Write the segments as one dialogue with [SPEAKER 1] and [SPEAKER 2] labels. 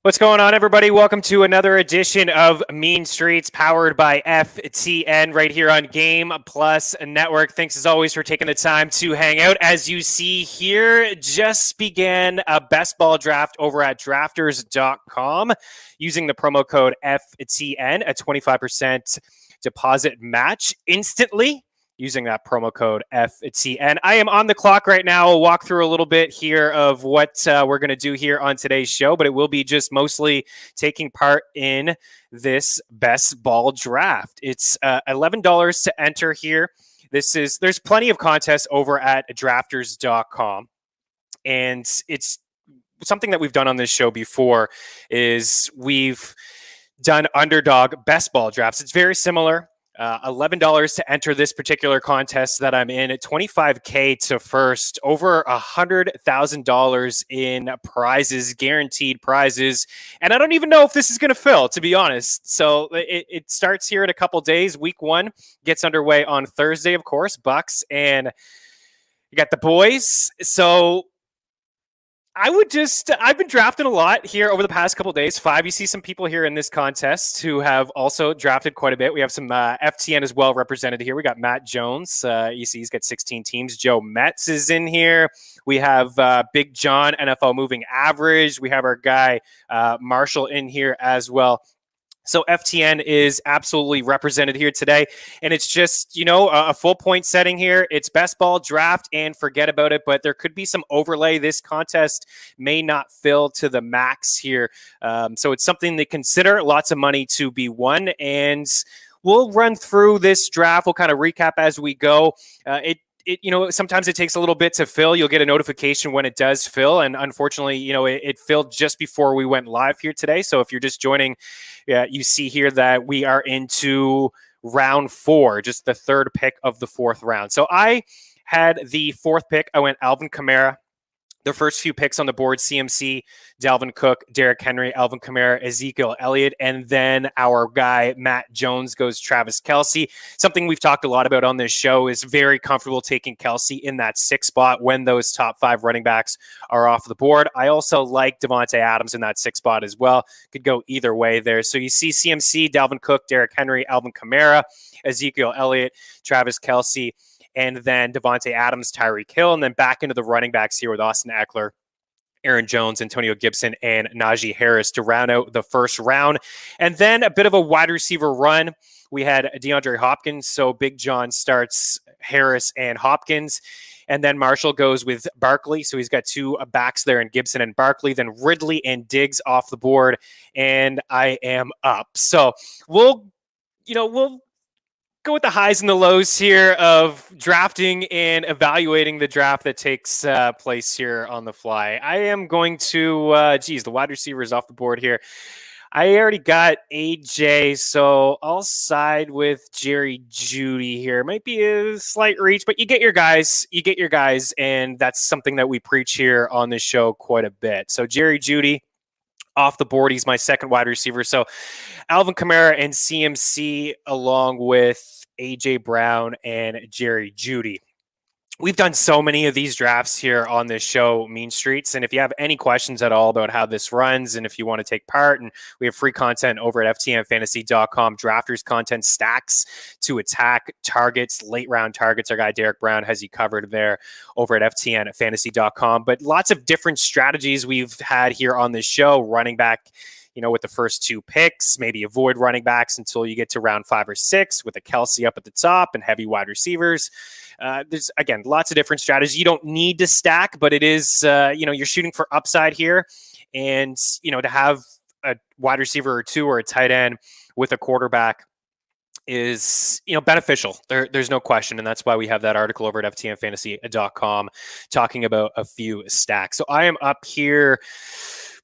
[SPEAKER 1] What's going on, everybody? Welcome to another edition of Mean Streets, powered by FTN, right here on Game Plus Network. Thanks, as always, for taking the time to hang out. As you see here, just began a best ball draft over at drafters.com using the promo code FTN, a 25% deposit match instantly using that promo code FTN. I am on the clock right now. I'll walk through a little bit here of what we're going to do here on today's show, but it will be just mostly taking part in this best ball draft. It's $11 to enter here. There's plenty of contests over at drafters.com, and it's something that we've done on this show before is we've done underdog best ball drafts. It's very similar. $11 to enter this particular contest that I'm in at $25K to first, over $100,000 in prizes, guaranteed prizes. And I don't even know if this is going to fill, to be honest. So it starts here in a couple days. Week one gets underway on Thursday, of course, Bucks, and you got the boys. So I've been drafting a lot here over the past couple of days. You see some people here in this contest who have also drafted quite a bit. We have some FTN as well represented here. We got Matt Jones. You see he's got 16 teams. Joe Metz is in here. We have Big John, NFL Moving Average. We have our guy Marshall in here as well. So FTN is absolutely represented here today. And it's just, a full point setting here. It's best ball draft and forget about it. But there could be some overlay. This contest may not fill to the max here. So it's something to consider. Lots of money to be won. And we'll run through this draft. We'll kind of recap as we go. Sometimes it takes a little bit to fill. You'll get a notification when it does fill. And unfortunately, it filled just before we went live here today. So if you're just joining, you see here that we are into round 4, just the third pick of the 4th round. So I had the 4th pick. I went Alvin Kamara. The first few picks on the board, CMC, Dalvin Cook, Derrick Henry, Alvin Kamara, Ezekiel Elliott, and then our guy, Matt Jones, goes Travis Kelce. Something we've talked a lot about on this show is very comfortable taking Kelce in that 6th spot when those top 5 running backs are off the board. I also like Davante Adams in that 6th spot as well. Could go either way there. So you see CMC, Dalvin Cook, Derrick Henry, Alvin Kamara, Ezekiel Elliott, Travis Kelce, and then Davante Adams, Tyreek Hill, and then back into the running backs here with Austin Eckler, Aaron Jones, Antonio Gibson, and Najee Harris to round out the first round. And then a bit of a wide receiver run. We had DeAndre Hopkins, so Big John starts Harris and Hopkins. And then Marshall goes with Barkley. So he's got 2 backs there in Gibson and Barkley. Then Ridley and Diggs off the board. And I am up. So we'll go with the highs and the lows here of drafting and evaluating the draft that takes place here on the fly. I am going to, the wide receiver is off the board here. I already got AJ, so I'll side with Jerry Jeudy here. Might be a slight reach, but you get your guys, and that's something that we preach here on this show quite a bit. So Jerry Jeudy off the board. He's my second wide receiver. So Alvin Kamara and CMC along with AJ Brown and Jerry Jeudy. We've done so many of these drafts here on this show, Mean Streets. And if you have any questions at all about how this runs and if you want to take part, and we have free content over at ftnfantasy.com, drafters content, stacks to attack, targets, late round targets. Our guy Derek Brown has you covered there over at ftnfantasy.com. But lots of different strategies we've had here on this show, running back, with the first 2 picks, maybe avoid running backs until you get to round 5 or 6 with a Kelce up at the top and heavy wide receivers. There's, again, lots of different strategies. You don't need to stack, but it is, you're shooting for upside here. And, to have a wide receiver or 2 or a tight end with a quarterback is, beneficial. There's no question. And that's why we have that article over at ftnfantasy.com talking about a few stacks. So I am up here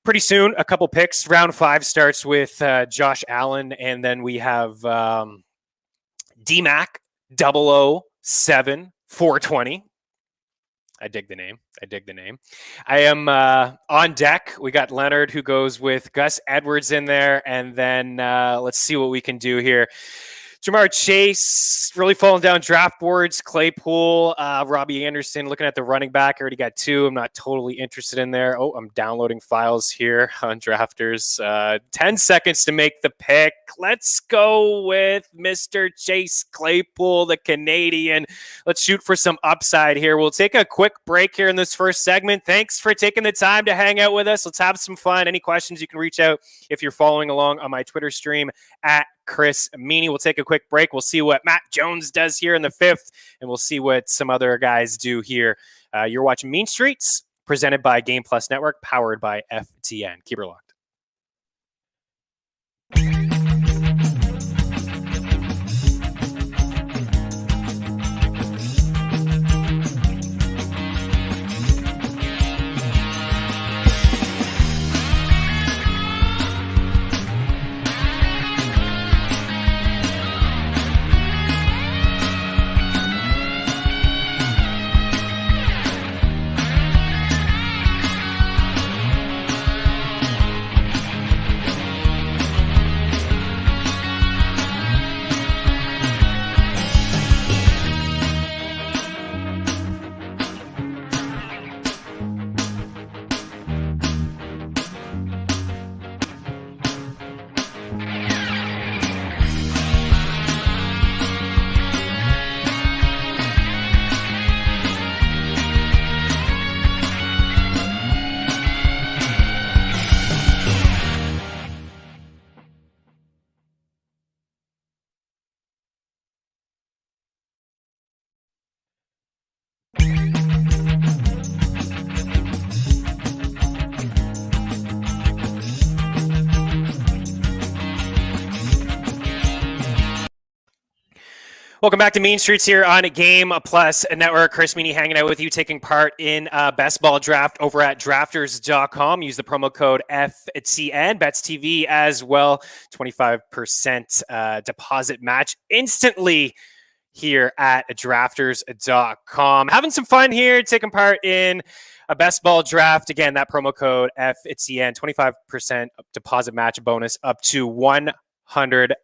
[SPEAKER 1] pretty soon, a couple picks. Round 5 starts with Josh Allen, and then we have DMAC 007 420. I dig the name. I am on deck. We got Leonard, who goes with Gus Edwards in there, and then let's see what we can do here. Jamar Chase really falling down draft boards. Claypool, Robbie Anderson, looking at the running back. I already got 2. I'm not totally interested in there. Oh, I'm downloading files here on Drafters. 10 seconds to make the pick. Let's go with Mr. Chase Claypool, the Canadian. Let's shoot for some upside here. We'll take a quick break here in this first segment. Thanks for taking the time to hang out with us. Let's have some fun. Any questions, you can reach out if you're following along on my Twitter stream at Chris Meaney. We'll take a quick break. We'll see what Matt Jones does here in the 5th, and we'll see what some other guys do here. You're watching Mean Streets, presented by Game Plus Network, powered by FTN. Keep her locked. Welcome back to Mean Streets here on Game Plus Network. Chris Meaney hanging out with you, taking part in Best Ball Draft over at drafters.com. Use the promo code FTN, Bets TV as well. 25% deposit match instantly here at drafters.com. Having some fun here, taking part in a Best Ball Draft. Again, that promo code FTN, 25% deposit match bonus up to $100.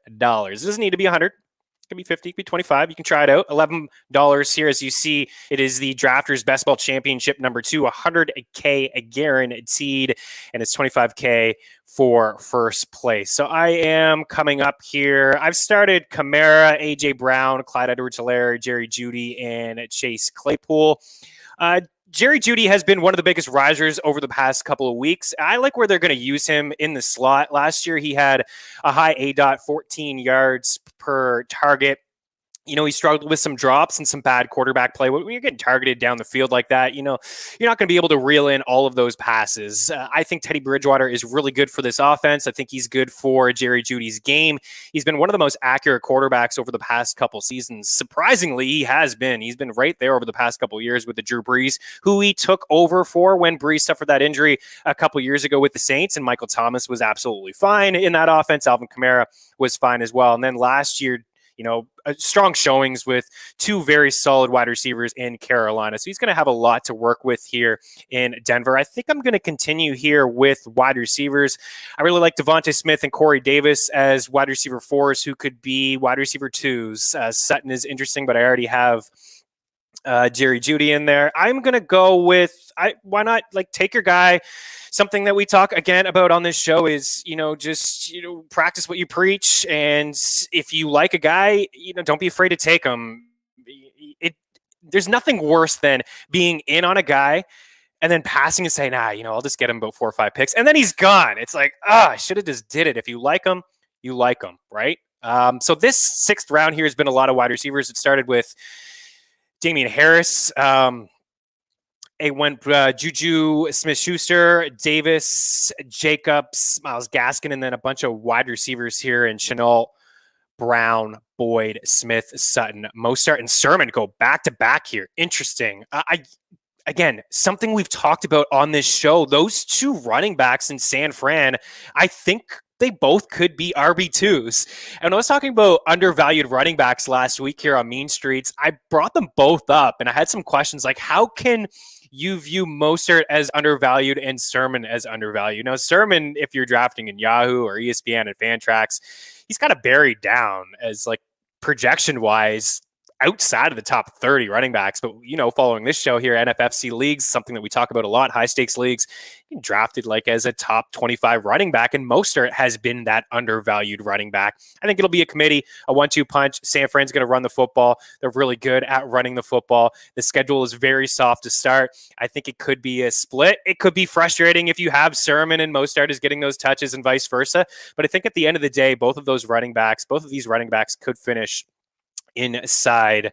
[SPEAKER 1] It doesn't need to be 100. It could be 50, it could be 25. You can try it out. $11 here. As you see, it is the Drafters Best Ball Championship number 2, $100K guaranteed, and it's $25K for first place. So I am coming up here. I've started Kamara, AJ Brown, Clyde Edwards-Helaire, Jerry Jeudy, and Chase Claypool. Jerry Jeudy has been one of the biggest risers over the past couple of weeks. I like where they're going to use him in the slot. Last year, he had a high ADOT, 14 yards per target. You know, he struggled with some drops and some bad quarterback play. When you're getting targeted down the field like that, you know, you're not going to be able to reel in all of those passes. I think Teddy Bridgewater is really good for this offense. I think he's good for Jerry Jeudy's game. He's been one of the most accurate quarterbacks over the past couple seasons. Surprisingly, he has been. He's been right there over the past couple years with the Drew Brees, who he took over for when Brees suffered that injury a couple years ago with the Saints, and Michael Thomas was absolutely fine in that offense. Alvin Kamara was fine as well. And then last year, you know, strong showings with 2 very solid wide receivers in Carolina. So he's going to have a lot to work with here in Denver. I think I'm going to continue here with wide receivers. I really like Devontae Smith and Corey Davis as wide receiver 4s who could be wide receiver 2s. Sutton is interesting, but I already have Jerry Jeudy in there. I'm going to go with, why not take your guy? Something that we talk again about on this show is, just, practice what you preach. And if you like a guy, don't be afraid to take him. There's nothing worse than being in on a guy and then passing and saying, I'll just get him about 4 or 5 picks. And then he's gone. It's like, I should have just did it. If you like him, you like him, right? So this 6th round here has been a lot of wide receivers. It started with Damian Harris. It went Juju Smith-Schuster, Davis, Jacobs, Myles Gaskin, and then a bunch of wide receivers here in Chenault, Brown, Boyd, Smith, Sutton, Mostert, and Sermon go back-to-back here. Interesting. Again, something we've talked about on this show, those 2 running backs in San Fran, I think they both could be RB2s. And I was talking about undervalued running backs last week here on Mean Streets. I brought them both up, and I had some questions like, how can you view Mostert as undervalued and Sermon as undervalued? Now, Sermon, if you're drafting in Yahoo or ESPN and Fantrax, he's kind of buried down as projection wise outside of the top 30 running backs. But, following this show here, NFFC leagues, something that we talk about a lot, high stakes leagues, drafted like as a top 25 running back. And Mostert has been that undervalued running back. I think it'll be a committee, a 1-2 punch. San Fran's going to run the football. They're really good at running the football. The schedule is very soft to start. I think it could be a split. It could be frustrating if you have Sermon and Mostert is getting those touches and vice versa. But I think at the end of the day, both of these running backs could finish inside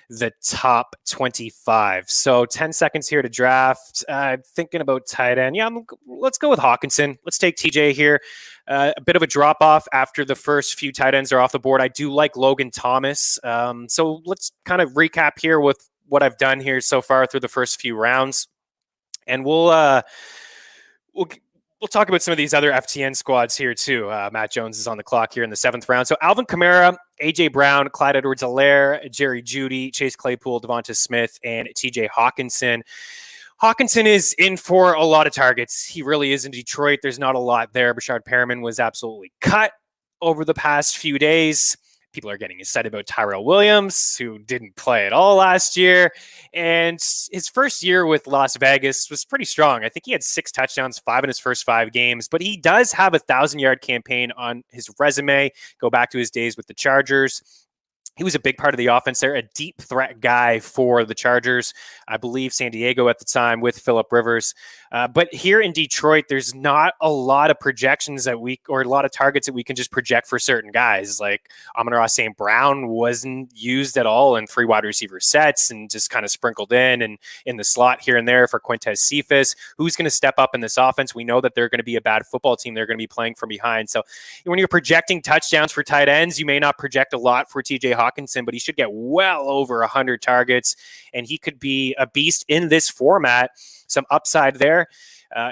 [SPEAKER 1] the top 25. So 10 seconds here to draft. Thinking about tight end. Yeah, let's go with Hawkinson. Let's take TJ here. A bit of a drop off after the first few tight ends are off the board. I do like Logan Thomas. So let's kind of recap here with what I've done here so far through the first few rounds. And we'll talk about some of these other FTN squads here too. Matt Jones is on the clock here in the 7th round. So Alvin Kamara, AJ Brown, Clyde Edwards-Helaire, Jerry Jeudy, Chase Claypool, Devonta Smith, and TJ Hawkinson. Hawkinson is in for a lot of targets. He really is in Detroit. There's not a lot there. Brashard Perriman was absolutely cut over the past few days. People are getting excited about Tyrell Williams, who didn't play at all last year. And his first year with Las Vegas was pretty strong. I think he had 6 touchdowns, 5 in his first 5 games. But he does have a 1,000-yard campaign on his resume. Go back to his days with the Chargers. He was a big part of the offense there, a deep threat guy for the Chargers. I believe San Diego at the time with Phillip Rivers. But here in Detroit, there's not a lot of projections or a lot of targets that we can just project for certain guys. Like Amon-Ra St. Brown wasn't used at all in 3 wide receiver sets and just kind of sprinkled in the slot here and there for Quintez Cephas. Who's going to step up in this offense? We know that they're going to be a bad football team. They're going to be playing from behind. So when you're projecting touchdowns for tight ends, you may not project a lot for TJ Hawkinson, but he should get well over 100 targets, and he could be a beast in this format. Some upside there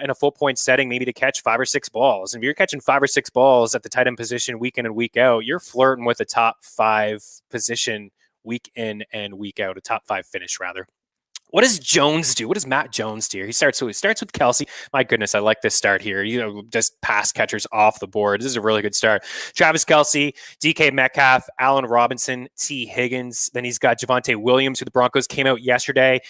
[SPEAKER 1] in a full point setting, maybe to catch 5 or 6 balls. And if you're catching 5 or 6 balls at the tight end position week in and week out, you're flirting with a top 5 position week in and week out, a top 5 finish rather. What does Jones do? What does Matt Jones do? He starts with Kelsey. My goodness, I like this start here. Just pass catchers off the board. This is a really good start. Travis Kelsey, DK Metcalf, Allen Robinson, T. Higgins. Then he's got Javonte Williams, who the Broncos came out yesterday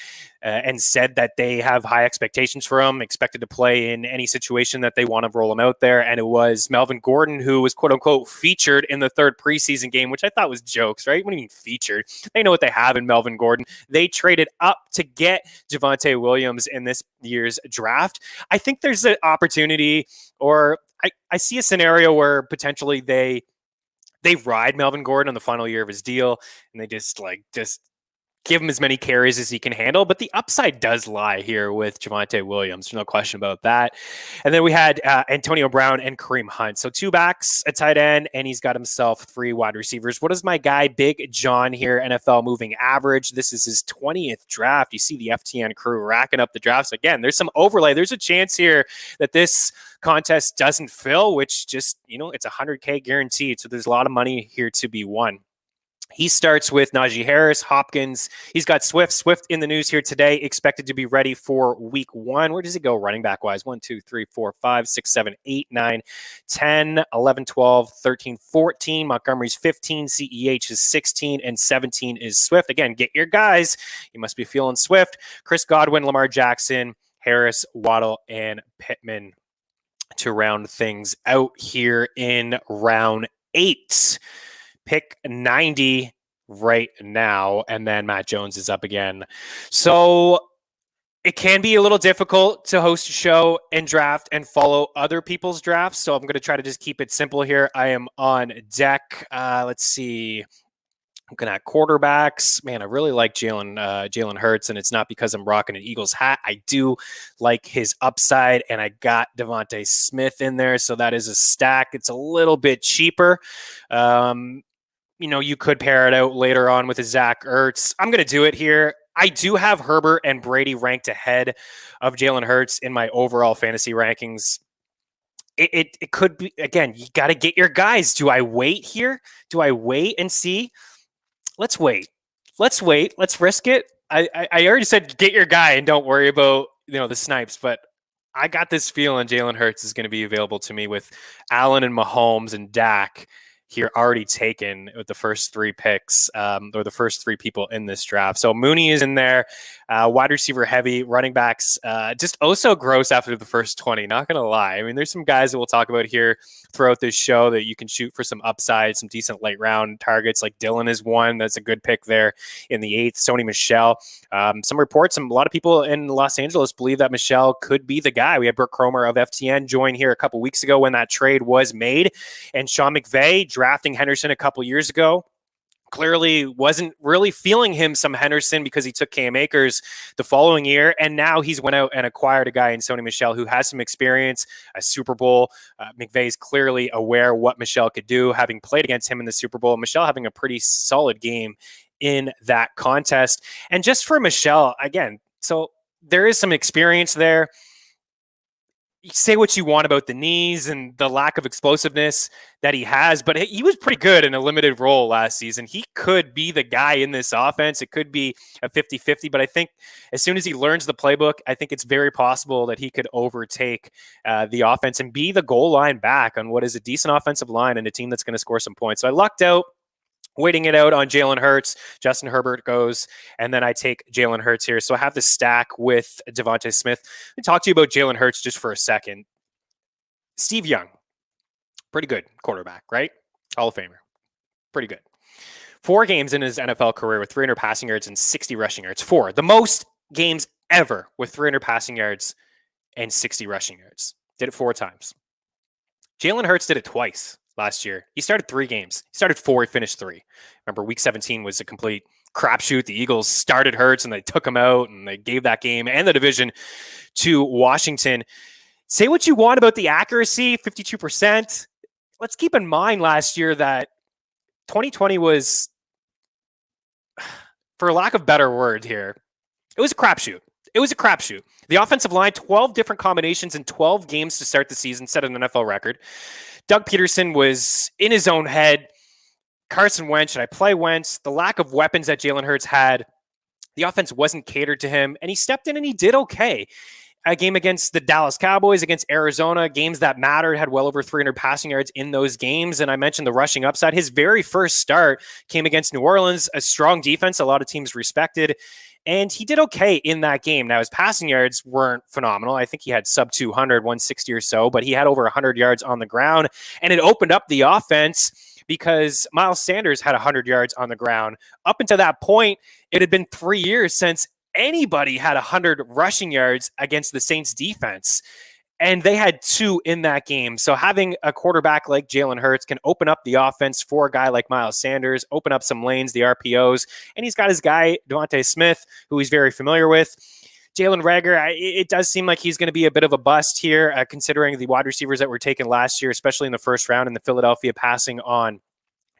[SPEAKER 1] and said that they have high expectations for him, expected to play in any situation that they want to roll him out there. And it was Melvin Gordon, who was quote unquote featured in the 3rd preseason game, which I thought was jokes, right? What do you mean featured? They know what they have in Melvin Gordon. They traded up to get Javonte Williams in this year's draft. I think there's an opportunity, or I see a scenario where potentially they ride Melvin Gordon on the final year of his deal, and they just give him as many carries as he can handle. But the upside does lie here with Javonte Williams. There's no question about that. And then we had Antonio Brown and Kareem Hunt. So 2 backs, a tight end, and he's got himself 3 wide receivers. What is my guy, Big John here, NFL moving average? This is his 20th draft. You see the FTN crew racking up the drafts. Again, there's some overlay. There's a chance here that this contest doesn't fill, which just, it's $100K guaranteed. So there's a lot of money here to be won. He starts with Najee Harris, Hopkins. He's got Swift. Swift in the news here today, expected to be ready for week 1. Where does he go running back wise? 1, 2, 3, 4, 5, 6, 7, 8, 9, 10, 11, 12, 13, 14. Montgomery's 15. CEH is 16. And 17 is Swift. Again, get your guys. You must be feeling Swift. Chris Godwin, Lamar Jackson, Harris, Waddle, and Pittman to round things out here in round 8. Pick 90 right now, and then Matt Jones is up again. So it can be a little difficult to host a show and draft and follow other people's drafts. So I'm going to try to just keep it simple here. I am on deck. Let's see. I'm looking at quarterbacks. Man, I really like Jalen Hurts, and it's not because I'm rocking an Eagles hat. I do like his upside, and I got Devonta Smith in there, so that is a stack. It's a little bit cheaper. You could pair it out later on with a Zach Ertz. I'm going to do it here. I do have Herbert and Brady ranked ahead of Jalen Hurts in my overall fantasy rankings. It could be, again, you got to get your guys. Do I wait here? Do I wait and see? Let's wait. Let's risk it. I already said get your guy and don't worry about the snipes, but I got this feeling Jalen Hurts is going to be available to me with Allen and Mahomes and Dak. here already taken with the first 3 picks, or the first 3 people in this draft. So Mooney is in there, wide receiver heavy, running backs, just also gross after the first 20, not going to lie. I mean, there's some guys that we'll talk about here throughout this show that you can shoot for some upside, some decent late round targets, like Dylan is one. That's a good pick there in the 8th. Sony Michel. Some reports, a lot of people in Los Angeles believe that Michel could be the guy. We had Brooke Cromer of FTN join here a couple weeks ago when that trade was made, and Sean McVay drafting Henderson a couple years ago clearly wasn't really feeling him some Henderson because he took Cam Akers the following year, and now he's went out and acquired a guy in Sony Michel who has some experience, a Super Bowl. McVay is clearly aware what Michel could do, having played against him in the Super Bowl. Michel having a pretty solid game in that contest. And just for Michel, again, so there is some experience there. You say what you want about the knees and the lack of explosiveness that he has, but he was pretty good in a limited role last season. He could be the guy in this offense. It could be a 50-50, but I think as soon as he learns the playbook, I think it's very possible that he could overtake the offense and be the goal line back on what is a decent offensive line and a team that's going to score some points. So I lucked out, waiting it out on Jalen Hurts. Justin Herbert goes, and then I take Jalen Hurts here. So I have the stack with Devontae Smith. Let me talk to you about Jalen Hurts just for a second. Steve Young, pretty good quarterback, right? Hall of Famer. Pretty good. 4 games in his NFL career with 300 passing yards and 60 rushing yards. 4. The most games ever with 300 passing yards and 60 rushing yards. Did it 4 times. Jalen Hurts did it twice last year. He started 3 games. He started 4, he finished 3. Remember, week 17 was a complete crapshoot. The Eagles started Hurts and they took him out and they gave that game and the division to Washington. Say what you want about the accuracy, 52%. Let's keep in mind last year that 2020 was, for lack of better word here, it was a crapshoot. It was a crapshoot. The offensive line, 12 different combinations in 12 games to start the season, set an NFL record. Doug Peterson was in his own head. Carson Wentz, should I play Wentz? The lack of weapons that Jalen Hurts had, the offense wasn't catered to him, and he stepped in and he did okay. A game against the Dallas Cowboys, against Arizona, games that mattered, had well over 300 passing yards in those games. And I mentioned the rushing upside. His very first start came against New Orleans, a strong defense a lot of teams respected. And he did okay in that game. Now, his passing yards weren't phenomenal. I think he had sub 200, 160 or so, but he had over 100 yards on the ground. And it opened up the offense because Miles Sanders had 100 yards on the ground. Up until that point, it had been 3 years since anybody had 100 rushing yards against the Saints defense. And they had 2 in that game. So having a quarterback like Jalen Hurts can open up the offense for a guy like Miles Sanders, open up some lanes, the RPOs. And he's got his guy, Devontae Smith, who he's very familiar with. Jalen Reagor, it does seem like he's going to be a bit of a bust here, considering the wide receivers that were taken last year, especially in the first round in the Philadelphia passing on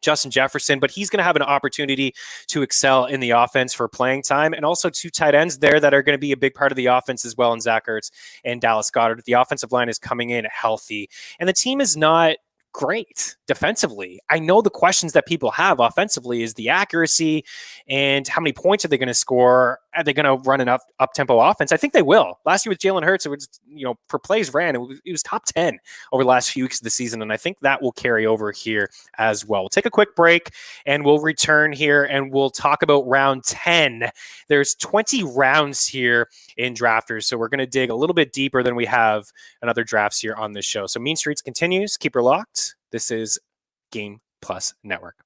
[SPEAKER 1] Justin Jefferson, but he's going to have an opportunity to excel in the offense for playing time, and also 2 tight ends there that are going to be a big part of the offense as well in Zach Ertz and Dallas Goedert. The offensive line is coming in healthy, and the team is not great defensively. I know the questions that people have offensively is the accuracy and how many points are they going to score? Are they going to run an up-tempo offense? I think they will. Last year with Jalen Hurts, it was, per plays ran, it was top 10 over the last few weeks of the season, and I think that will carry over here as well. We'll take a quick break, and we'll return here, and we'll talk about round 10. There's 20 rounds here in Drafters, so we're going to dig a little bit deeper than we have in other drafts here on this show. So Mean Streets continues. Keep her locked. This is Game Plus Network.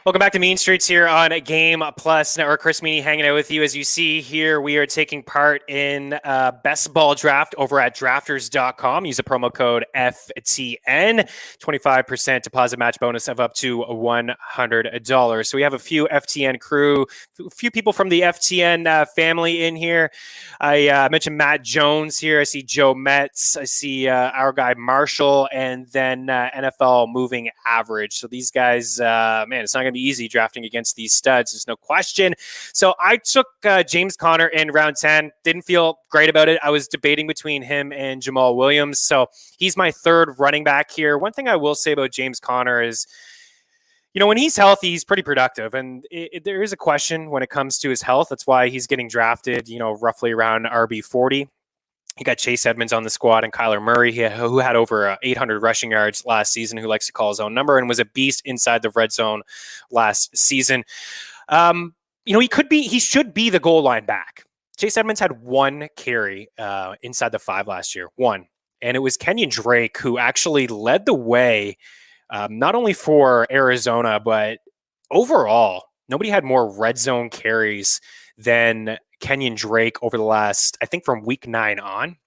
[SPEAKER 1] Welcome back to Mean Streets here on Game Plus Network. Chris Meaney hanging out with you. As you see here, we are taking part in Best Ball Draft over at drafters.com. Use the promo code FTN. 25% deposit match bonus of up to $100. So we have a few FTN crew, a few people from the FTN family in here. I mentioned Matt Jones here. I see Joe Metz. I see our guy Marshall, and then NFL moving average. So these guys, man, it's not going to be easy drafting against these studs. There's no question. So I took James Conner in round 10. Didn't feel great about it. I was debating between him and Jamal Williams. So he's my third running back here. One thing I will say about James Conner is, you know, when he's healthy, he's pretty productive. And there is a question when it comes to his health. That's why he's getting drafted, you know, roughly around RB 40. You got Chase Edmonds on the squad and Kyler Murray, who had over 800 rushing yards last season, who likes to call his own number and was a beast inside the red zone last season. You know, he should be the goal line back. Chase Edmonds had one carry inside the 5 last year, one. And it was Kenyon Drake who actually led the way, not only for Arizona, but overall. Nobody had more red zone carries than Kenyon Drake over the last, I think, from week 9 on.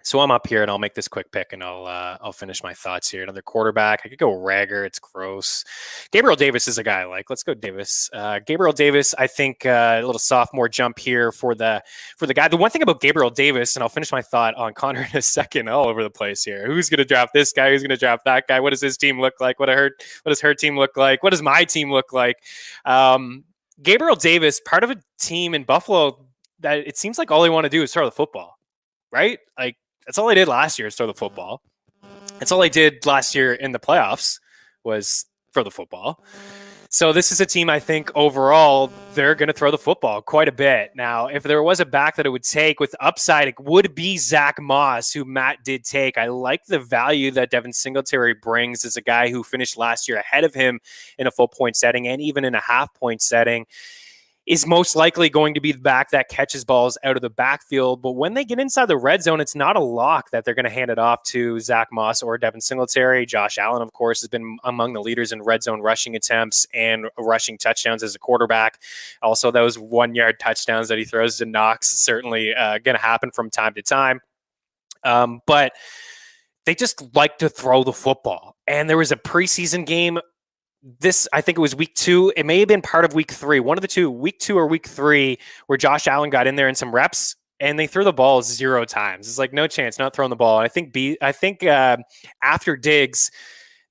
[SPEAKER 1] So I'm up here and I'll make this quick pick and I'll finish my thoughts here. Another quarterback. I could go Rager. It's gross. Gabriel Davis is a guy I like. Let's go Davis. Gabriel Davis, I think a little sophomore jump here for the guy. The one thing about Gabriel Davis, and I'll finish my thought on Connor in a second, all over the place here. Who's going to draft this guy? Who's going to draft that guy? What does his team look like? What does her team look like? What does my team look like? Gabriel Davis, part of a team in Buffalo that it seems like all they want to do is throw the football, right? Like, that's all they did last year is throw the football. That's all they did last year in the playoffs was throw the football. So this is a team, I think, overall, they're going to throw the football quite a bit. Now, if there was a back that it would take with upside, it would be Zach Moss, who Matt did take. I like the value that Devin Singletary brings as a guy who finished last year ahead of him in a full point setting and even in a half point setting. Is most likely going to be the back that catches balls out of the backfield. But when they get inside the red zone, it's not a lock that they're going to hand it off to Zach Moss or Devin Singletary. Josh Allen, of course, has been among the leaders in red zone rushing attempts and rushing touchdowns as a quarterback. Also, those 1-yard touchdowns that he throws to Knox is certainly going to happen from time to time. But they just like to throw the football. And there was a preseason game. I think it was week 2. It may have been part of week 3. One of the two, week 2 or week 3, where Josh Allen got in there in some reps and they threw the ball 0 times. It's like, no chance, not throwing the ball. And I think after Diggs,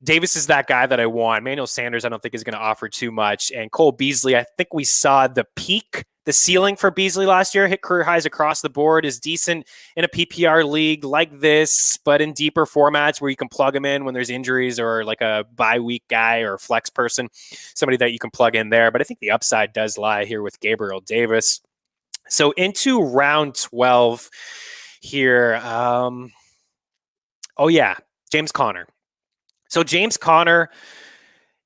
[SPEAKER 1] Davis is that guy that I want. Emmanuel Sanders, I don't think is going to offer too much. And Cole Beasley, I think we saw the peak. The ceiling for Beasley last year, hit career highs across the board, is decent in a PPR league like this, but in deeper formats where you can plug him in when there's injuries or like a bye week guy or a flex person, somebody that you can plug in there. But I think the upside does lie here with Gabriel Davis. So into round 12 here. James Conner. So James Conner,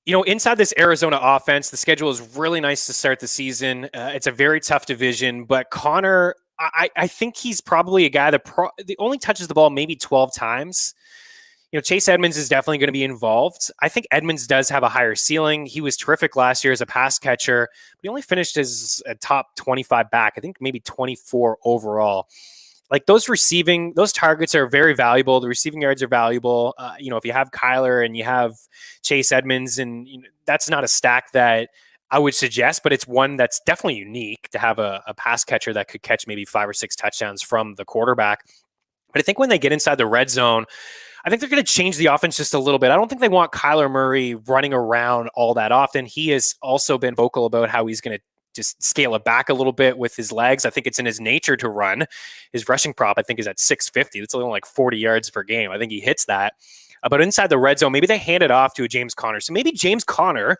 [SPEAKER 1] you know, inside this Arizona offense, the schedule is really nice to start the season. It's a very tough division, but Conner, I think he's probably a guy that only touches the ball maybe 12 times. You know, Chase Edmonds is definitely going to be involved. I think Edmonds does have a higher ceiling. He was terrific last year as a pass catcher, but he only finished as a top 25 back. I think maybe 24 overall. Like those targets are very valuable. The receiving yards are valuable. You know, if you have Kyler and you have Chase Edmonds, and you know, that's not a stack that I would suggest, but it's one that's definitely unique to have a pass catcher that could catch maybe 5 or 6 touchdowns from the quarterback. But I think when they get inside the red zone, I think they're going to change the offense just a little bit. I don't think they want Kyler Murray running around all that often. He has also been vocal about how he's going to just scale it back a little bit with his legs. I think it's in his nature to run. His rushing prop, I think, is at 650. That's only like 40 yards per game. I think he hits that. But inside the red zone, maybe they hand it off to a James Conner. So maybe James Conner,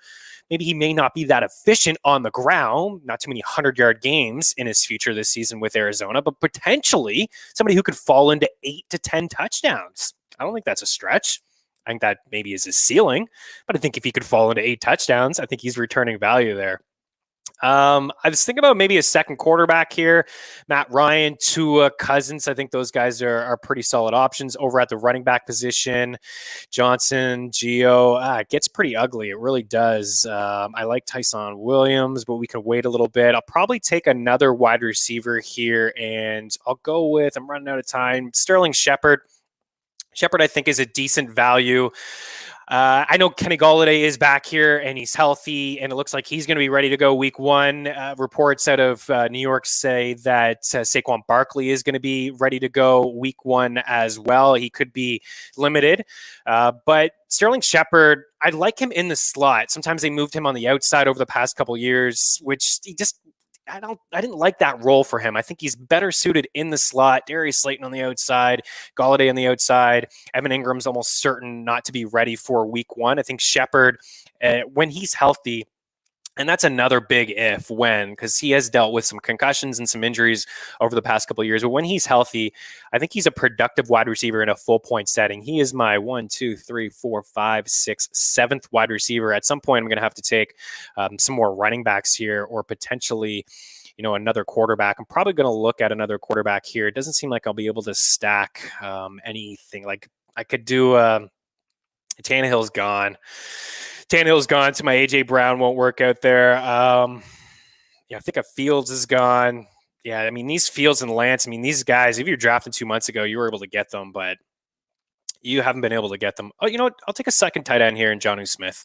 [SPEAKER 1] maybe he may not be that efficient on the ground, not too many 100-yard games in his future this season with Arizona, but potentially somebody who could fall into 8 to 10 touchdowns. I don't think that's a stretch. I think that maybe is his ceiling, but I think if he could fall into 8 touchdowns, I think he's returning value there. I was thinking about maybe a second quarterback here. Matt Ryan, Tua, Cousins. I think those guys are pretty solid options. Over at the running back position, Johnson, Gio. It gets pretty ugly. It really does. I like Tyson Williams, but we can wait a little bit. I'll probably take another wide receiver here, and I'll go with, I'm running out of time, Sterling Shepard. Shepard, I think, is a decent value. I know Kenny Golladay is back here and he's healthy, and it looks like he's going to be ready to go week one. Reports out of New York say that Saquon Barkley is going to be ready to go week one as well. He could be limited, but Sterling Shepard, I like him in the slot. Sometimes they moved him on the outside over the past couple years, which I didn't like that role for him. I think he's better suited in the slot. Darius Slayton on the outside, Golladay on the outside. Evan Ingram's almost certain not to be ready for week one. I think Shepard, when he's healthy, and that's another big when, because he has dealt with some concussions and some injuries over the past couple of years. But when he's healthy, I think he's a productive wide receiver in a full point setting. He is my 1, 2, 3, 4, 5, 6, 7th wide receiver. At some point, I'm going to have to take some more running backs here, or potentially, another quarterback. I'm probably going to look at another quarterback here. It doesn't seem like I'll be able to stack anything. Like I could do Tannehill's gone. Tannehill's gone, to my AJ Brown won't work out there. I think a Fields is gone. Yeah, I mean, these Fields and Lance, these guys, if you drafted 2 months ago, you were able to get them, but you haven't been able to get them. Oh, you know what? I'll take a second tight end here in Jonnu Smith.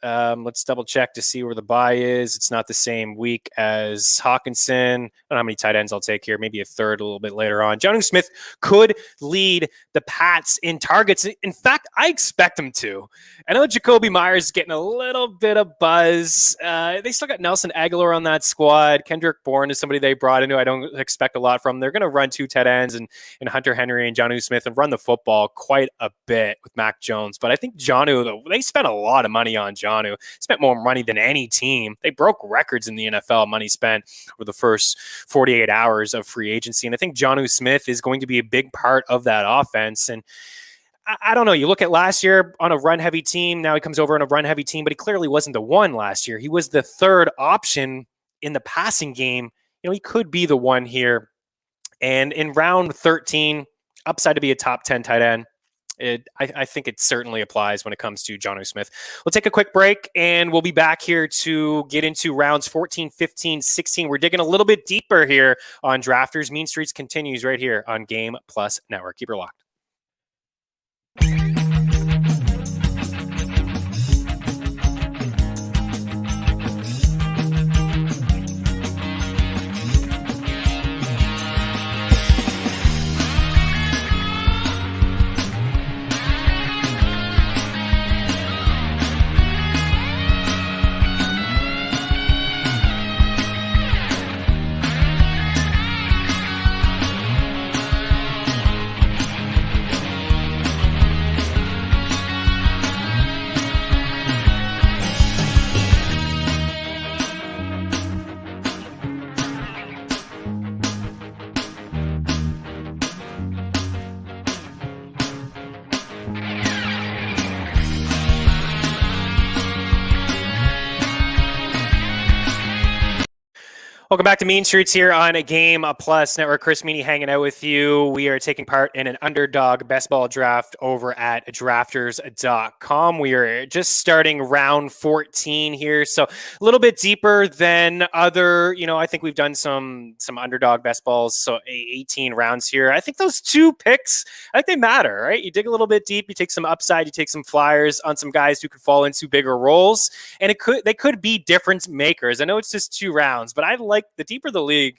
[SPEAKER 1] Let's double check to see where the bye is. It's not the same week as Hawkinson. I don't know how many tight ends I'll take here. Maybe a third a little bit later on. Jonnu Smith could lead the Pats in targets. In fact, I expect him to. I know Jacoby Myers is getting a little bit of buzz. They still got Nelson Aguilar on that squad. Kendrick Bourne is somebody they brought into. I don't expect a lot from. They're going to run 2 tight ends and Hunter Henry and Jonnu Smith and run the football quite a bit with Mac Jones. But I think Jonnu, they spent a lot of money on Jonnu. Spent more money than any team. They broke records in the NFL, money spent over the first 48 hours of free agency. And I think Jonnu Smith is going to be a big part of that offense. And I don't know. You look at last year on a run-heavy team. Now he comes over on a run-heavy team, but he clearly wasn't the one last year. He was the third option in the passing game. He could be the one here. And in round 13, upside to be a top 10 tight end. I think it certainly applies when it comes to Jonnu Smith. We'll take a quick break, and we'll be back here to get into rounds 14, 15, 16. We're digging a little bit deeper here on Drafters. Mean Streets continues right here on Game Plus Network. Keep her locked. Welcome back to Mean Streets here on a Game Plus Network. Chris Meaney hanging out with you. We are taking part in an underdog best ball draft over at drafters.com. We are just starting round 14 here. So a little bit deeper than other, I think we've done some underdog best balls. So 18 rounds here. I think those 2 picks, I think they matter, right? You dig a little bit deep, you take some upside, you take some flyers on some guys who could fall into bigger roles. And they could be difference makers. I know it's just 2 rounds, but I like the deeper the league.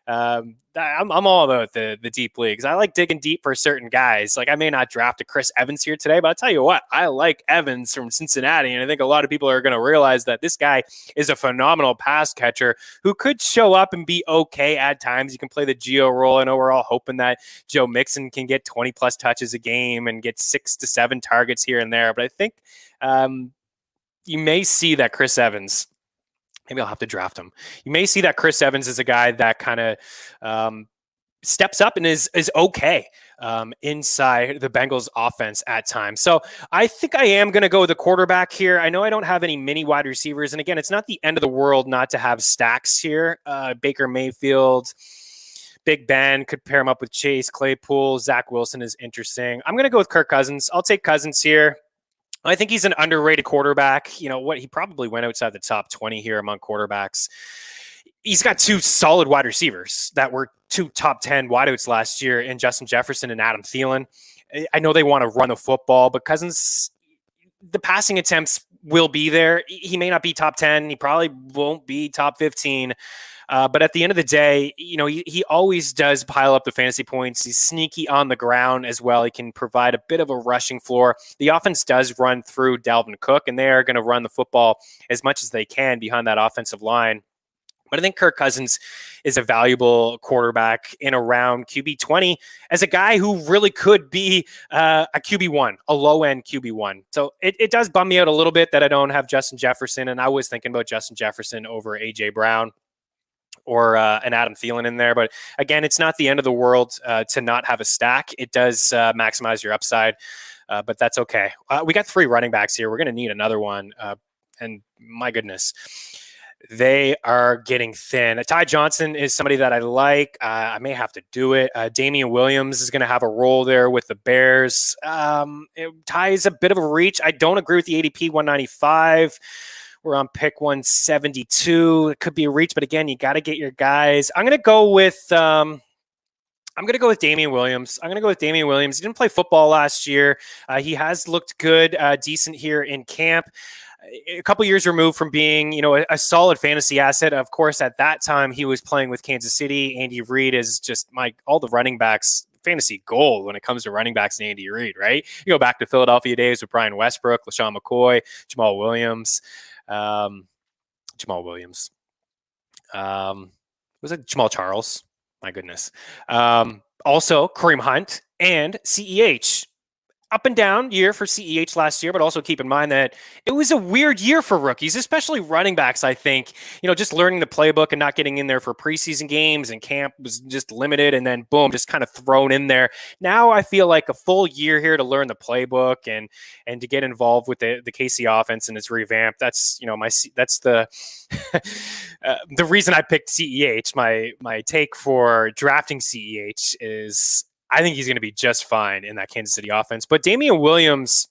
[SPEAKER 1] I'm all about the deep leagues. I like digging deep for certain guys. Like I may not draft a Chris Evans here today, but I'll tell you what, I like Evans from Cincinnati. And I think a lot of people are going to realize that this guy is a phenomenal pass catcher who could show up and be okay at times. You can play the Geo role. I know we're all hoping that Joe Mixon can get 20 plus touches a game and get 6 to 7 targets here and there. But I think you may see that Chris Evans, maybe I'll have to draft him. You may see that Chris Evans is a guy that kind of steps up and is okay. inside the Bengals offense at times. So I think I am going to go with the quarterback here. I know I don't have any mini wide receivers. And again, it's not the end of the world not to have stacks here. Baker Mayfield, Big Ben, could pair him up with Chase Claypool. Zach Wilson is interesting. I'm going to go with Kirk Cousins. I'll take Cousins here. I think he's an underrated quarterback. You know what? He probably went outside the top 20 here among quarterbacks. He's got two solid wide receivers that were two top 10 wideouts last year in Justin Jefferson and Adam Thielen. I know they want to run the football, but Cousins, the passing attempts will be there. He may not be top 10. He probably won't be top 15. But at the end of the day, you know, he always does pile up the fantasy points. He's sneaky on the ground as well. He can provide a bit of a rushing floor. The offense does run through Dalvin Cook, and they are going to run the football as much as they can behind that offensive line. But I think Kirk Cousins is a valuable quarterback in around QB 20 as a guy who really could be a QB1, a low-end QB1. So it does bum me out a little bit that I don't have Justin Jefferson, and I was thinking about Justin Jefferson over A.J. Brown or an Adam Thielen in there. But again, it's not the end of the world to not have a stack. It does maximize your upside, but that's okay. We got 3 running backs here. We're going to need another one, and my goodness, they are getting thin. Ty Johnson is somebody that I like. I may have to do it. Damian Williams is going to have a role there with the Bears. Ty is a bit of a reach. I don't agree with the ADP 195. We're on pick 172. It could be a reach, but again, you got to get your guys. I'm going to go with Damian Williams. I'm going to go with Damian Williams. He didn't play football last year. He has looked good, decent here in camp. A couple years removed from being, you know, a solid fantasy asset. Of course, at that time, he was playing with Kansas City. Andy Reid is just all the running backs, fantasy gold when it comes to running backs and Andy Reid, right? You go back to Philadelphia days with Brian Westbrook, LaShawn McCoy, Jamal Williams. Was it Jamal Charles? My goodness. Also, Kareem Hunt and CEH. Up and down year for CEH last year, but also keep in mind that it was a weird year for rookies, especially running backs. I think, you know, just learning the playbook and not getting in there for preseason games, and camp was just limited, and then boom, just kind of thrown in there. Now I feel like a full year here to learn the playbook and to get involved with the KC offense and its revamp. That's, you know, that's the the reason I picked CEH. My take for drafting CEH is, I think he's going to be just fine in that Kansas City offense. But Damian Williams,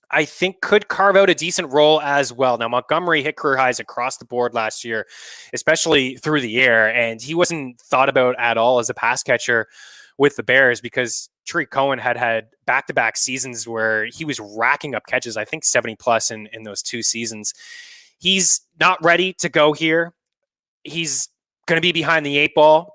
[SPEAKER 1] I think, could carve out a decent role as well. Now, Montgomery hit career highs across the board last year, especially through the air, and he wasn't thought about at all as a pass catcher with the Bears because Tariq Cohen had back-to-back seasons where he was racking up catches, I think 70-plus in those 2 seasons. He's not ready to go here. He's going to be behind the 8 ball.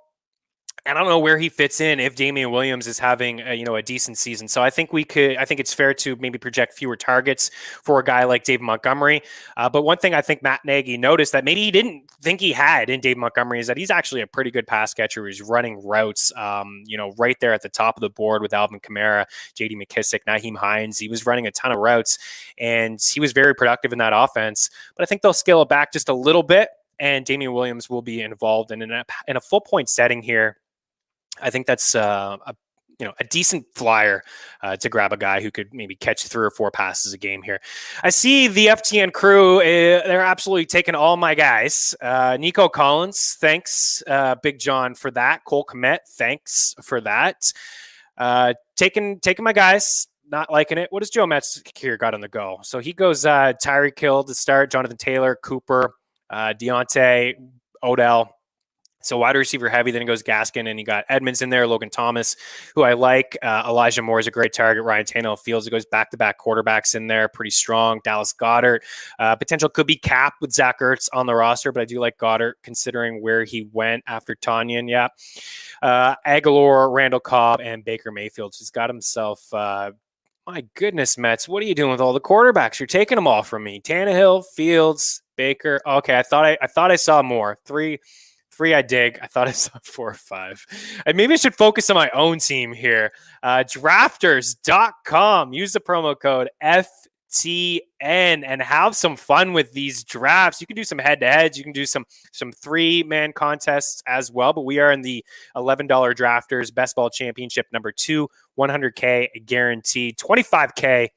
[SPEAKER 1] I don't know where he fits in if Damian Williams is having a decent season. So I think it's fair to maybe project fewer targets for a guy like Dave Montgomery. But one thing I think Matt Nagy noticed that maybe he didn't think he had in Dave Montgomery is that he's actually a pretty good pass catcher. He's running routes, right there at the top of the board with Alvin Kamara, J.D. McKissick, Nyheim Hines. He was running a ton of routes, and he was very productive in that offense. But I think they'll scale it back just a little bit, and Damian Williams will be involved in a full point setting here. I think that's a decent flyer to grab a guy who could maybe catch 3 or 4 passes a game here. I see the FTN crew, they're absolutely taking all my guys. Nico Collins, thanks. Big John for that. Cole Kmet, thanks for that. Taking my guys, not liking it. What does Joe Metz here got on the go? So he goes Tyreek Hill to start, Jonathan Taylor, Cooper, Deontay, Odell. So wide receiver heavy, then he goes Gaskin, and you got Edmonds in there, Logan Thomas, who I like. Elijah Moore is a great target. Ryan Tannehill Fields, it goes back-to-back quarterbacks in there, pretty strong. Dallas Goedert, potential could be Cap with Zach Ertz on the roster, but I do like Goddard considering where he went after Tanyan. Yeah. Aguilar, Randall Cobb, and Baker Mayfield. So he's got himself, my goodness, Mets, what are you doing with all the quarterbacks? You're taking them all from me. Tannehill, Fields, Baker. Okay, I thought I saw more. Three I dig. I thought I saw 4 or 5. And maybe I should focus on my own team here. Drafters.com. Use the promo code and have some fun with these drafts. You can do some head-to-heads. You can do some three-man contests as well. But we are in the $11 Drafters Best Ball Championship number 2, $100K guaranteed, $25K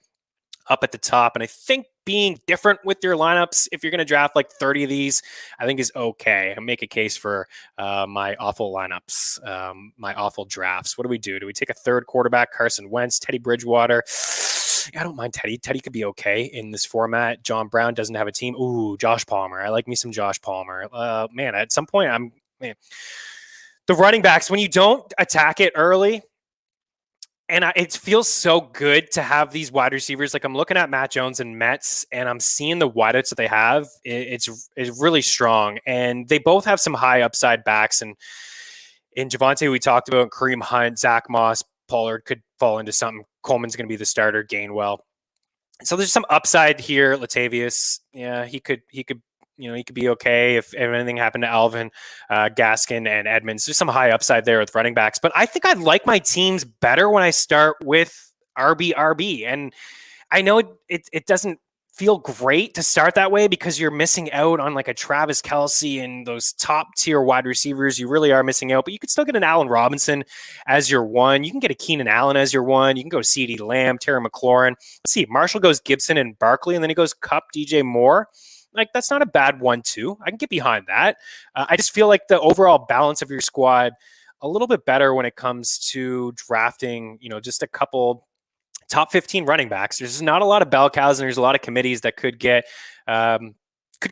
[SPEAKER 1] up at the top. And I think being different with your lineups, if you're going to draft like 30 of these, I think is okay. I make a case for my awful lineups, my awful drafts. What do we do? Do we take a third quarterback, Carson Wentz, Teddy Bridgewater? I don't mind Teddy. Teddy could be okay in this format. John Brown doesn't have a team. Ooh, Josh Palmer. I like me some Josh Palmer. Man, at some point, the running backs, when you don't attack it early, and it feels so good to have these wide receivers. Like I'm looking at Matt Jones and Mets, and I'm seeing the wideouts that they have. It's really strong, and they both have some high upside backs. And in Javonte, we talked about Kareem Hunt, Zach Moss, Pollard could fall into something. Coleman's going to be the starter. Gainwell. So there's some upside here. Latavius, yeah, he could be okay if anything happened to Alvin, Gaskin, and Edmonds. There's some high upside there with running backs. But I think I like my teams better when I start with RB. And I know it doesn't feel great to start that way because you're missing out on like a Travis Kelce and those top tier wide receivers. You really are missing out. But you could still get an Allen Robinson as your one. You can get a Keenan Allen as your one. You can go CeeDee Lamb, Terry McLaurin. Let's see. Marshall goes Gibson and Barkley, and then he goes Kupp, DJ Moore. Like, that's not a bad 1-2. I can get behind that. I just feel like the overall balance of your squad a little bit better when it comes to drafting, just a couple top 15 running backs. There's not a lot of bell cows, and there's a lot of committees that could get a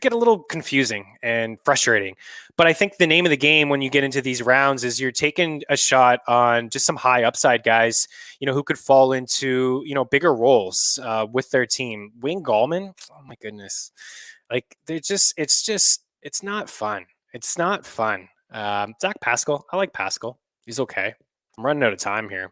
[SPEAKER 1] little confusing and frustrating. But I think the name of the game when you get into these rounds is you're taking a shot on just some high upside guys, who could fall into, bigger roles with their team. Wayne Gallman, oh my goodness. Like it's not fun. It's not fun. Zach Pascal. I like Pascal. He's okay. I'm running out of time here.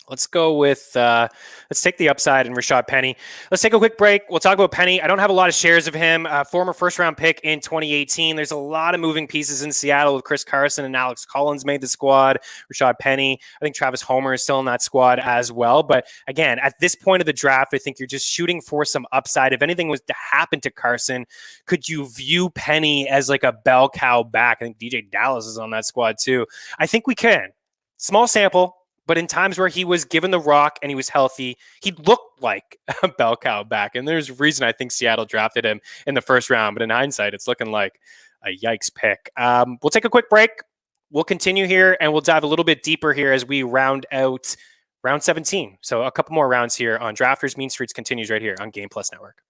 [SPEAKER 1] Let's go with, let's take the upside and Rashad Penny. Let's take a quick break. We'll talk about Penny. I don't have a lot of shares of him. Former first-round pick in 2018. There's a lot of moving pieces in Seattle with Chris Carson and Alex Collins made the squad. Rashad Penny. I think Travis Homer is still in that squad as well. But again, at this point of the draft, I think you're just shooting for some upside. If anything was to happen to Carson, could you view Penny as like a bell cow back? I think DJ Dallas is on that squad too. I think we can. Small sample. But in times where he was given the rock and he was healthy, he looked like a bell cow back. And there's a reason I think Seattle drafted him in the first round. But in hindsight, it's looking like a yikes pick. We'll take a quick break. We'll continue here and we'll dive a little bit deeper here as we round out round 17. So a couple more rounds here on Drafters. Mean Streets continues right here on Game Plus Network.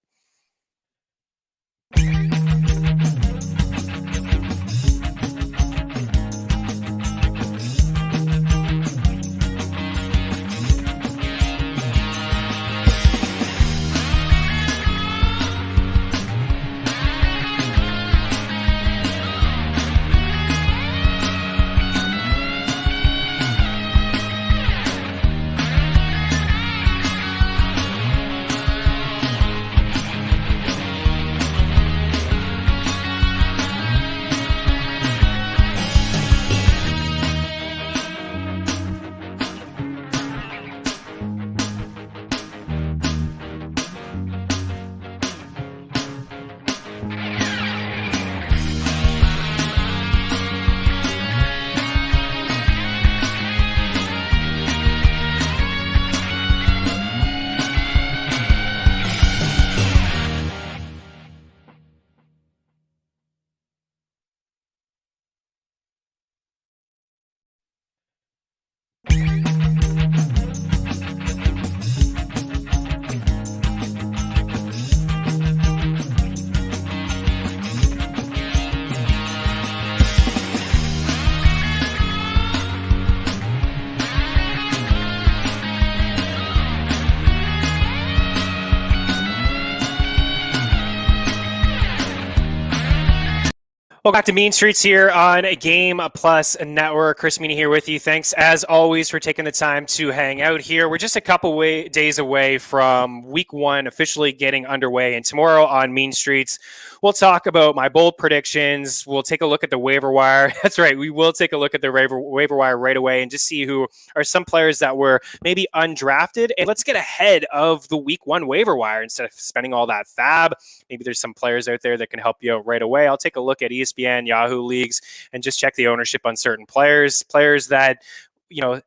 [SPEAKER 1] Welcome back to Mean Streets here on Game Plus Network. Chris Meaney here with you. Thanks, as always, for taking the time to hang out here. We're just a couple days away from Week 1 officially getting underway, and tomorrow on Mean Streets, we'll talk about my bold predictions. We'll take a look at the waiver wire. That's right, we will take a look at the waiver wire right away and just see who are some players that were maybe undrafted. And let's get ahead of the Week 1 waiver wire instead of spending all that fab. Maybe there's some players out there that can help you out right away. I'll take a look at ESPN, Yahoo leagues, and just check the ownership on certain players that,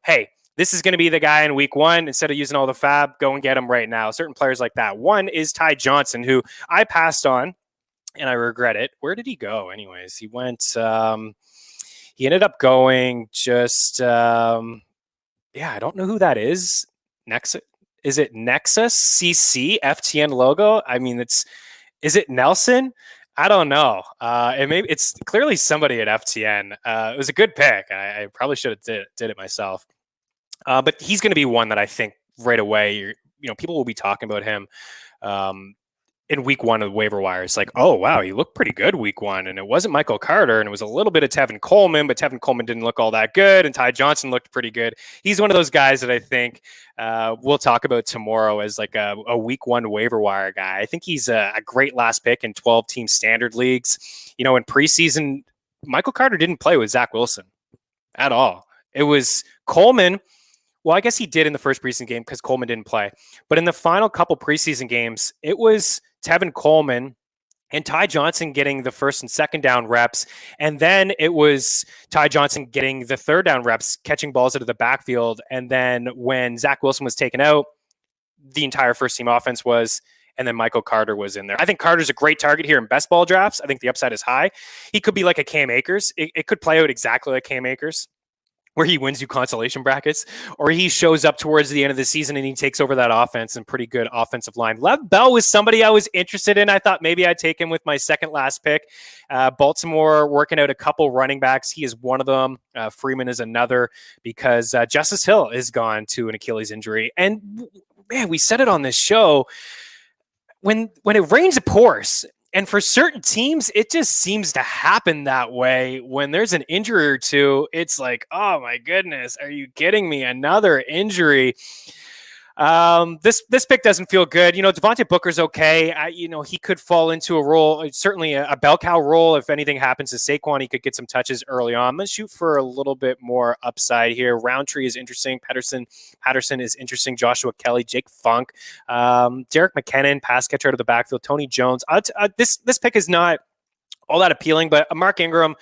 [SPEAKER 1] hey, this is going to be the guy in Week 1. Instead of using all the fab, go and get him right now. Certain players like that. One is Ty Johnson, who I passed on, and I regret it. Where did he go anyways? He went, he ended up going just, I don't know who that is. Nexus. Is it Nexus CC FTN logo? I mean, is it Nelson? I don't know. And maybe it's clearly somebody at FTN. It was a good pick. I probably should have did it myself. But he's going to be one that I think right away, people will be talking about him in Week 1 of the waiver wire. It's like, oh, wow, he looked pretty good Week 1. And it wasn't Michael Carter, and it was a little bit of Tevin Coleman, but Tevin Coleman didn't look all that good, and Ty Johnson looked pretty good. He's one of those guys that I think we'll talk about tomorrow as like a Week 1 waiver wire guy. I think he's a great last pick in 12-team standard leagues. In preseason, Michael Carter didn't play with Zach Wilson at all. It was Coleman. Well, I guess he did in the first preseason game because Coleman didn't play. But in the final couple preseason games, it was Tevin Coleman and Ty Johnson getting the first and second down reps. And then it was Ty Johnson getting the third down reps, catching balls out of the backfield. And then when Zach Wilson was taken out, the entire first team offense was, and then Michael Carter was in there. I think Carter's a great target here in best ball drafts. I think the upside is high. He could be like a Cam Akers. It could play out exactly like Cam Akers, where he wins you consolation brackets, or he shows up towards the end of the season and he takes over that offense and pretty good offensive line. Lev Bell was somebody I was interested in. I thought maybe I'd take him with my second last pick. Baltimore working out a couple running backs. He is one of them. Freeman is another, because Justice Hill is gone to an Achilles injury. And man, we said it on this show, when it rains, it pours. And for certain teams, it just seems to happen that way. When there's an injury or two, it's like, oh my goodness, are you kidding me? Another injury. This pick doesn't feel good. Devontae Booker's okay. He could fall into a role, certainly a bell cow role. If anything happens to Saquon, he could get some touches early on. Let's shoot for a little bit more upside here. Roundtree is interesting. Patterson is interesting. Joshua Kelly, Jake Funk, Derek McKinnon, pass catcher out of the backfield. Tony Jones. This pick is not all that appealing, but Mark Ingram,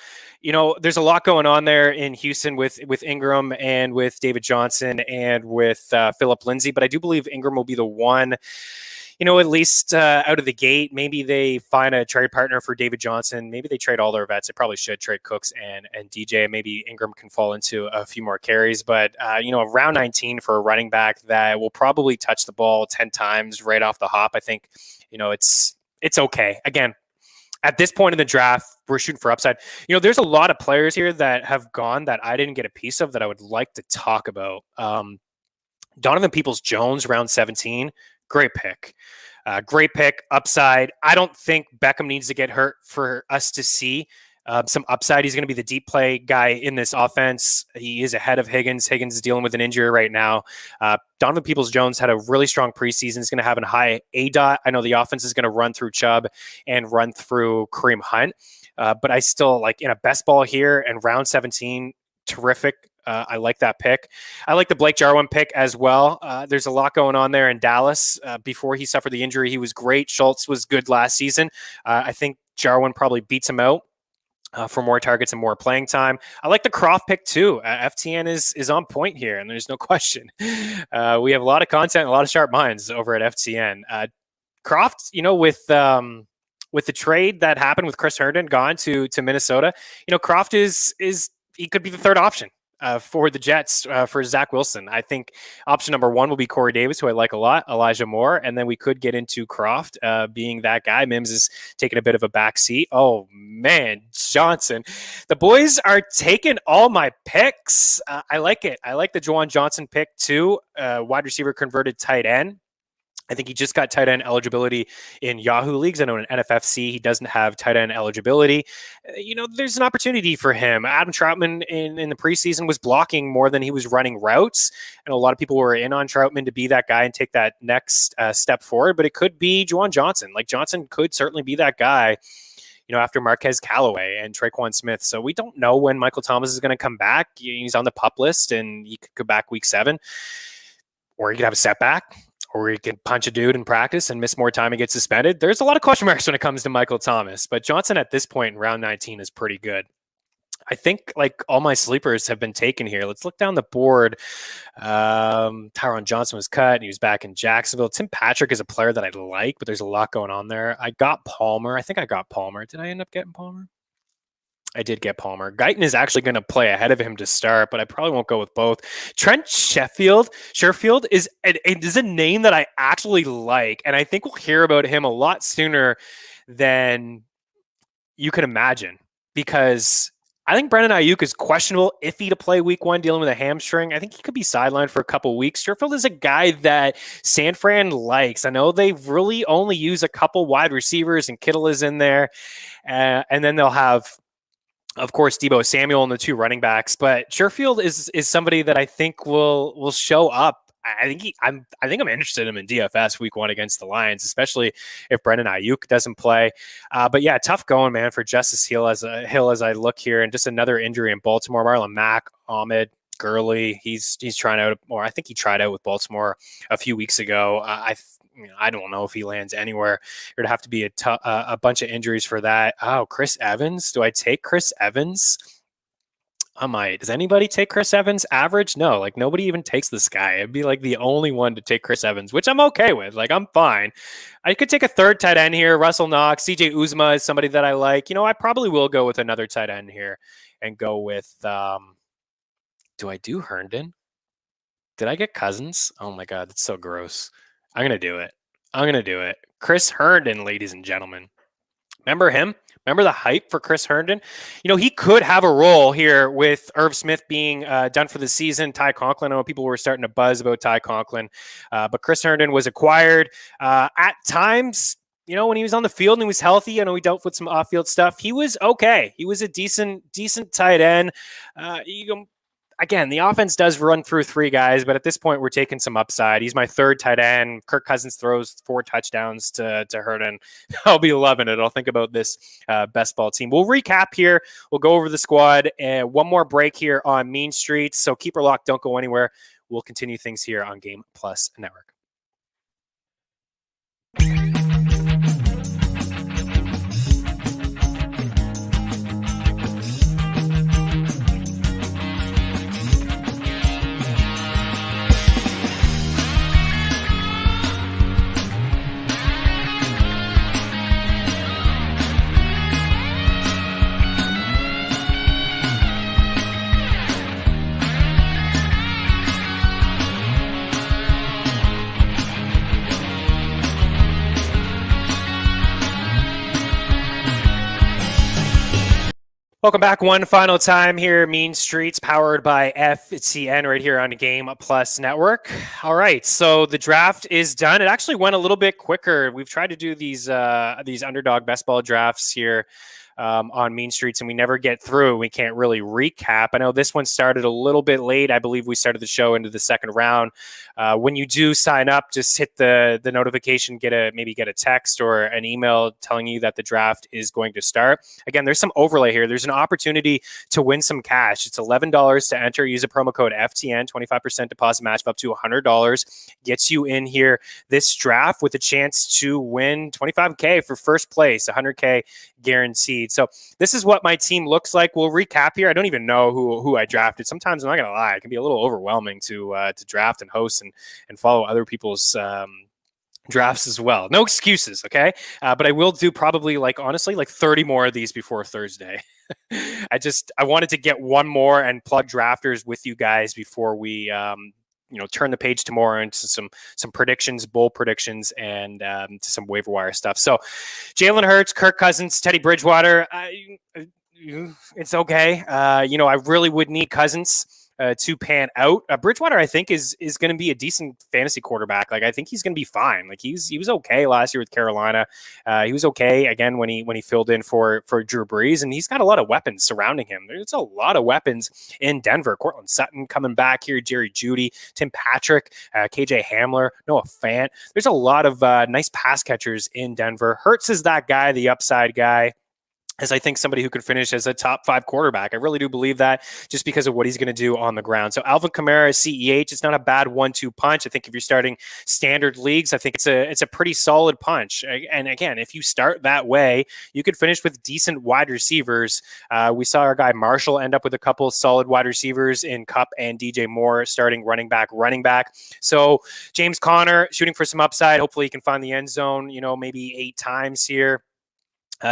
[SPEAKER 1] there's a lot going on there in Houston with Ingram and with David Johnson and with Phillip Lindsay. But I do believe Ingram will be the one, at least out of the gate. Maybe they find a trade partner for David Johnson. Maybe they trade all their vets. They probably should trade Cooks and DJ. Maybe Ingram can fall into a few more carries. But, round 19 for a running back that will probably touch the ball 10 times right off the hop. I think, it's okay. Again, at this point in the draft, we're shooting for upside. There's a lot of players here that have gone that I didn't get a piece of that I would like to talk about. Donovan Peoples-Jones, round 17, great pick. Great pick, upside. I don't think Beckham needs to get hurt for us to see some upside. He's going to be the deep play guy in this offense. He is ahead of Higgins. Higgins is dealing with an injury right now. Donovan Peoples-Jones had a really strong preseason. He's going to have a high ADOT. I know the offense is going to run through Chubb and run through Kareem Hunt. But I still like in a best ball here and round 17, terrific. I like that pick. I like the Blake Jarwin pick as well. There's a lot going on there in Dallas. Before he suffered the injury, he was great. Schultz was good last season. I think Jarwin probably beats him out for more targets and more playing time. I like the Croft pick too. FTN is on point here, and there's no question. We have a lot of content, and a lot of sharp minds over at FTN. Croft, with the trade that happened with Chris Herndon gone to Minnesota, Croft is he could be the third option for the Jets for Zach Wilson. I think option number one will be Corey Davis, who I like a lot, Elijah Moore, and then we could get into Croft being that guy. Mims is taking a bit of a back seat. Oh, man, Johnson. The boys are taking all my picks. I like it. I like the Juwan Johnson pick too, wide receiver converted tight end. I think he just got tight end eligibility in Yahoo leagues. I know in NFFC he doesn't have tight end eligibility. There's an opportunity for him. Adam Troutman in the preseason was blocking more than he was running routes. And a lot of people were in on Troutman to be that guy and take that next step forward. But it could be Juwan Johnson. Like Johnson could certainly be that guy, after Marquez Callaway and Traquan Smith. So we don't know when Michael Thomas is going to come back. He's on the PUP list and he could go back week 7. Or he could have a setback. Or he can punch a dude in practice and miss more time and get suspended. There's a lot of question marks when it comes to Michael Thomas, but Johnson at this point in round 19 is pretty good. I think like all my sleepers have been taken here. Let's look down the board. Tyron Johnson was cut and he was back in Jacksonville. Tim Patrick is a player that I like, but there's a lot going on there. I got Palmer. I think I got Palmer. Did I end up getting Palmer? I did get Palmer. Guyton is actually going to play ahead of him to start, but I probably won't go with both. Trent Sherfield is a name that I actually like, and I think we'll hear about him a lot sooner than you can imagine, because I think Brandon Ayuk is questionable, iffy to play week 1, dealing with a hamstring. I think he could be sidelined for a couple weeks. Sherfield is a guy that San Fran likes. I know they really only use a couple wide receivers, and Kittle is in there, and then they'll have, of course, Deebo Samuel and the 2 running backs, but Sherfield is somebody that I think will show up. I think I'm interested in him in DFS week 1 against the Lions, especially if Brandon Ayuk doesn't play. But yeah, tough going, man, for Justice Hill as I look here, and just another injury in Baltimore. Marlon Mack, Ahmed Gurley, he's trying out, or I think he tried out with Baltimore a few weeks ago. I don't know if he lands anywhere. There'd have to be a bunch of injuries for that. Oh, Chris Evans. Do I take Chris Evans? I might. Does anybody take Chris Evans average? No, like nobody even takes this guy. It'd be like the only one to take Chris Evans, which I'm okay with. Like I'm fine. I could take a third tight end here. Russell Knox, CJ Uzma is somebody that I like. I probably will go with another tight end here and go with, do I do Herndon? Did I get Cousins? Oh my God, that's so gross. I'm going to do it. Chris Herndon, ladies and gentlemen. Remember him? Remember the hype for Chris Herndon? He could have a role here with Irv Smith being done for the season. Ty Conklin, I know people were starting to buzz about Ty Conklin. But Chris Herndon was acquired at times. When he was on the field and he was healthy, I know he dealt with some off-field stuff. He was okay. He was a decent tight end. Again, the offense does run through 3 guys, but at this point, we're taking some upside. He's my 3rd tight end. Kirk Cousins throws 4 touchdowns to Herndon. I'll be loving it. I'll think about this best ball team. We'll recap here. We'll go over the squad. One more break here on Mean Streets. So keep her locked. Don't go anywhere. We'll continue things here on Game Plus Network. Welcome back one final time here, Mean Streets, powered by FCN right here on Game Plus Network. All right, so the draft is done. It actually went a little bit quicker. We've tried to do these underdog best ball drafts here on Mean Streets, and we never get through. We can't really recap. I know this one started a little bit late. I believe we started the show into the second round. When you do sign up, just hit the notification, maybe get a text or an email telling you that the draft is going to start. Again, there's some overlay here. There's an opportunity to win some cash. It's $11 to enter. Use a promo code FTN, 25% deposit match of up to $100. Gets you in here this draft with a chance to win $25K for first place, $100K guaranteed. So this is what my team looks like. We'll recap here. I don't even know who I drafted. Sometimes I'm not going to lie, it can be a little overwhelming to draft and host and follow other people's drafts as well. No excuses, okay? But I will do probably honestly 30 more of these before Thursday. I wanted to get one more and plug drafters with you guys before we turn the page tomorrow into some predictions, bold predictions, and to some waiver wire stuff. So Jalen Hurts, Kirk Cousins, Teddy Bridgewater, it's okay. I really would need Cousins to pan out. Bridgewater, I think, is going to be a decent fantasy quarterback. Like, I think he's going to be fine. Like, he was okay last year with Carolina. He was okay again when he filled in for Drew Brees, and he's got a lot of weapons surrounding him. There's a lot of weapons in Denver. Cortland Sutton coming back here, Jerry Jeudy, Tim Patrick, KJ Hamler, Noah Fant. There's a lot of nice pass catchers in Denver. Hurts is that guy, the upside guy, as I think somebody who could finish as a top 5 quarterback. I really do believe that, just because of what he's going to do on the ground. So Alvin Kamara, CEH, it's not a bad 1-2 punch. I think if you're starting standard leagues, I think it's a pretty solid punch. And again, if you start that way, you could finish with decent wide receivers. We saw our guy Marshall end up with a couple solid wide receivers in Kupp and DJ Moore starting running back. So James Conner shooting for some upside. Hopefully he can find the end zone, maybe 8 times here.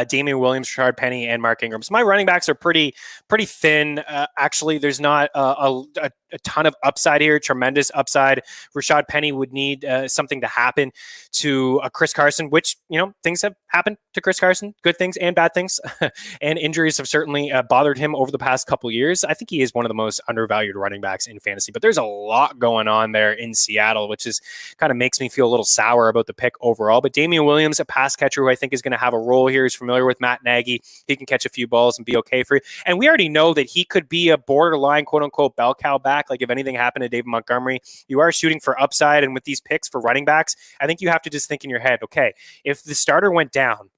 [SPEAKER 1] Damian Williams, Rashard Penny, and Mark Ingram. So my running backs are pretty thin. Actually, there's not a ton of upside here, tremendous upside. Rashard Penny would need something to happen to Chris Carson, which, things have happened to Chris Carson, good things and bad things. And injuries have certainly bothered him over the past couple years. I think he is one of the most undervalued running backs in fantasy, but there's a lot going on there in Seattle, which is kind of makes me feel a little sour about the pick overall. But Damian Williams, a pass catcher who I think is going to have a role here. He's familiar with Matt Nagy. He can catch a few balls and be okay for you. And we already know that he could be a borderline, quote unquote, bell cow back. Like, if anything happened to David Montgomery, you are shooting for upside. And with these picks for running backs, I think you have to just think in your head, okay, if the starter went down,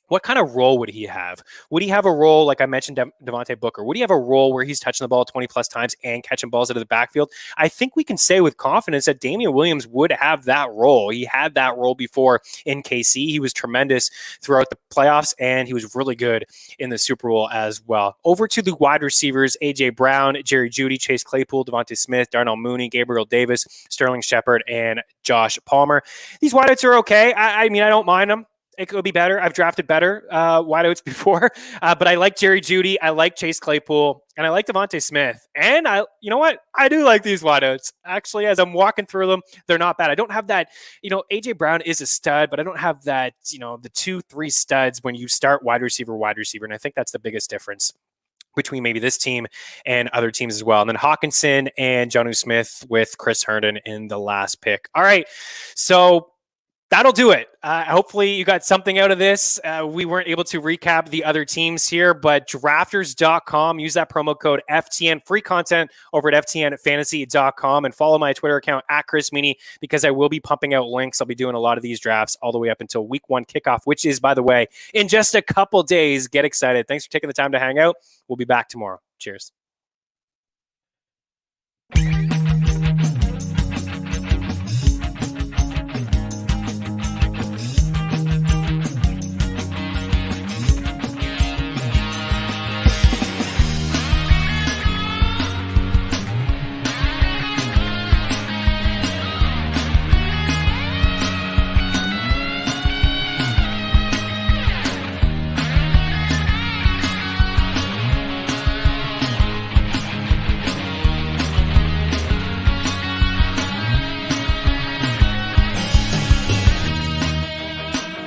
[SPEAKER 1] what kind of role would he have? Would he have a role, like I mentioned, Devontae Booker? Would he have a role where he's touching the ball 20 plus times and catching balls out of the backfield? I think we can say with confidence that Damian Williams would have that role. He had that role before in KC. He was tremendous throughout the playoffs, and he was really good in the Super Bowl as well. Over to the wide receivers: A.J. Brown, Jerry Jeudy, Chase Claypool, Devontae Smith, Darnell Mooney, Gabriel Davis, Sterling Shepard, and Josh Palmer. These wideouts are okay. I mean, I don't mind them. It could be better. I've drafted better wideouts before, but I like Jerry Jeudy. I like Chase Claypool, and I like Devontae Smith. And you know what? I do like these wideouts. Actually, as I'm walking through them, they're not bad. I don't have that, AJ Brown is a stud, but I don't have that, the 2-3 studs when you start wide receiver. And I think that's the biggest difference between maybe this team and other teams as well. And then Hawkinson and Jonnu Smith with Chris Herndon in the last pick. All right. So that'll do it. Hopefully you got something out of this. We weren't able to recap the other teams here, but drafters.com, use that promo code FTN, free content over at ftnfantasy.com, and follow my Twitter account at Chris Meaney, because I will be pumping out links. I'll be doing a lot of these drafts all the way up until week 1 kickoff, which is, by the way, in just a couple days. Get excited. Thanks for taking the time to hang out. We'll be back tomorrow. Cheers.